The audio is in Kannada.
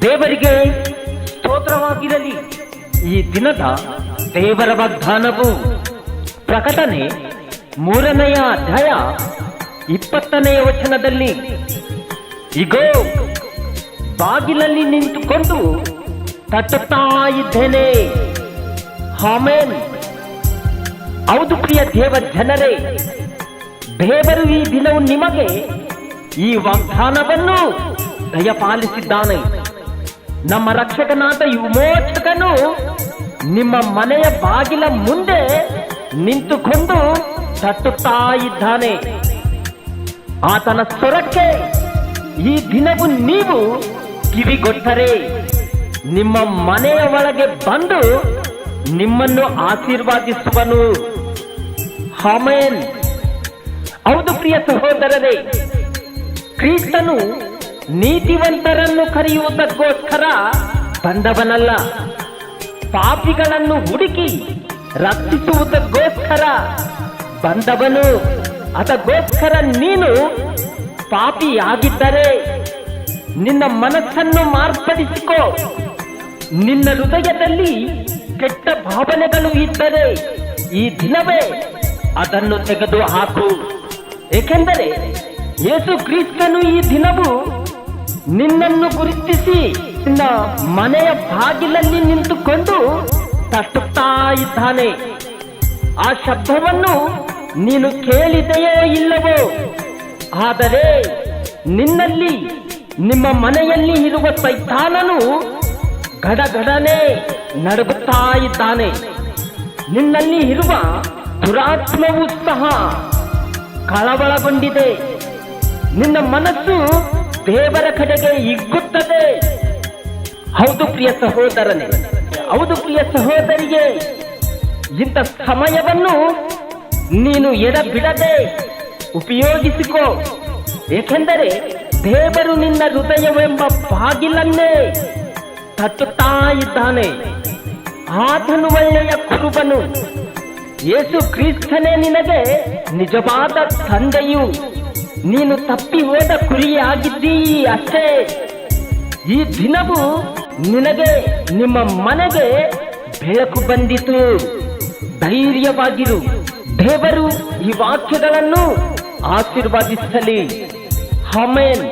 ದೇವರಿಗೆ ಸ್ತೋತ್ರವಾಗಿರಲಿ. ಈ ದಿನದ ದೇವರ ವಾಗ್ದಾನವು ಪ್ರಕಟಣೆ 3ನೇ ಅಧ್ಯಾಯ 20ನೇ ವಚನದಲ್ಲಿ, ಇಗೋ ಬಾಗಿಲಲ್ಲಿ ನಿಂತುಕೊಂಡು ತಟ್ಟುತ್ತಾ ಇದ್ದೇನೆ. ಆಮೆನ್. ಹೌದು ಪ್ರಿಯ ದೇವ ಜನರೇ, ದೇವರು ಈ ದಿನವು ನಿಮಗೆ ಈ ವಾಗ್ದಾನವನ್ನು ದಯಪಾಲಿಸಿದ್ದಾನೆ. ನಮ್ಮ ರಕ್ಷಕನಾದ ವಿಮೋಚಕನು ನಿಮ್ಮ ಮನೆಯ ಬಾಗಿಲ ಮುಂದೆ ನಿಂತುಕೊಂಡು ತಟ್ಟುತ್ತಾ ಇದ್ದಾನೆ. ಆತನ ಸ್ವರಕ್ಕೆ ಈ ದಿನವು ನೀವು ಕಿವಿಗೊಟ್ಟರೆ ನಿಮ್ಮ ಮನೆಯ ಒಳಗೆ ಬಂದು ನಿಮ್ಮನ್ನು ಆಶೀರ್ವಾದಿಸುವನು. ಆಮೆನ್. ಹೌದು ಪ್ರಿಯ ಸಹೋದರರೇ, ಕ್ರಿಸ್ತನು ನೀತಿವಂತರನ್ನು ಕರೆಯುವುದಕ್ಕೋಸ್ಕರ ಬಂದವನಲ್ಲ, ಪಾಪಿಗಳನ್ನು ಹುಡುಕಿ ರಕ್ಷಿಸುವುದಕ್ಕೋಸ್ಕರ ಬಂದವನು. ಅದಕ್ಕೋಸ್ಕರ ನೀನು ಪಾಪಿಯಾಗಿದ್ದರೆ ನಿನ್ನ ಮನಸ್ಸನ್ನು ಮಾರ್ಪಡಿಸಿಕೋ. ನಿನ್ನ ಹೃದಯದಲ್ಲಿ ಕೆಟ್ಟ ಭಾವನೆಗಳು ಇದ್ದರೆ ಈ ದಿನವೇ ಅದನ್ನು ತೆಗೆದು ಹಾಕು. ಏಕೆಂದರೆ ಯೇಸು ಕ್ರಿಸ್ತನು ಈ ದಿನವು ನಿನ್ನನ್ನು ಗುರುತಿಸಿ ನಿನ್ನ ಮನೆಯ ಬಾಗಿಲಲ್ಲಿ ನಿಂತುಕೊಂಡು ತಟ್ಟುತ್ತಾ ಇದ್ದಾನೆ. ಆ ಶಬ್ದವನ್ನು ನೀನು ಕೇಳಿದೆಯೋ ಇಲ್ಲವೋ, ಆದರೆ ನಿನ್ನಲ್ಲಿ ನಿಮ್ಮ ಮನೆಯಲ್ಲಿ ಇರುವ ಸೈತಾನನು ಗಡಗಡನೆ ನಡುಗುತ್ತಾ ಇದ್ದಾನೆ. ನಿನ್ನಲ್ಲಿ ಇರುವ ದುರಾತ್ಮವೂ ಸಹ ಕಳವಳಗೊಂಡಿದೆ. ನಿನ್ನ ಮನಸ್ಸು ದೇವರ ಕಡೆಗೆ ಹಿಗ್ಗುತ್ತದೆ. ಹೌದು ಪ್ರಿಯ ಸಹೋದರನೇ, ಹೌದು ಪ್ರಿಯ ಸಹೋದರಿಗೆ, ಇಂಥ ಸಮಯವನ್ನು ನೀನು ಎಡಬಿಡದೆ ಉಪಯೋಗಿಸಿಕೋ. ಏಕೆಂದರೆ ದೇವರು ನಿನ್ನ ಹೃದಯವೆಂಬ ಬಾಗಿಲನ್ನೇ ತಟ್ಟುತ್ತಾ ಇದ್ದಾನೆ. ಆತನು ಒಳ್ಳೆಯ ಕುರುಬನು. ಯೇಸು ಕ್ರಿಸ್ತನೇ ನಿನಗೆ ನಿಜವಾದ ತಂದೆಯು. ನೀನು ತಪ್ಪಿ ಹೋದ ಕುರಿಯಾಗಿದ್ದೀ ಅಷ್ಟೇ. ಈ ದಿನವು ನಿನಗೆ ನಿಮ್ಮ ಮನೆಗೆ ಬೆಳಕು ಬಂದಿತು. ಧೈರ್ಯವಾಗಿರು. ದೇವರು ಈ ವಾಕ್ಯಗಳನ್ನು ಆಶೀರ್ವಾದಿಸಲಿ. ಆಮೆನ್.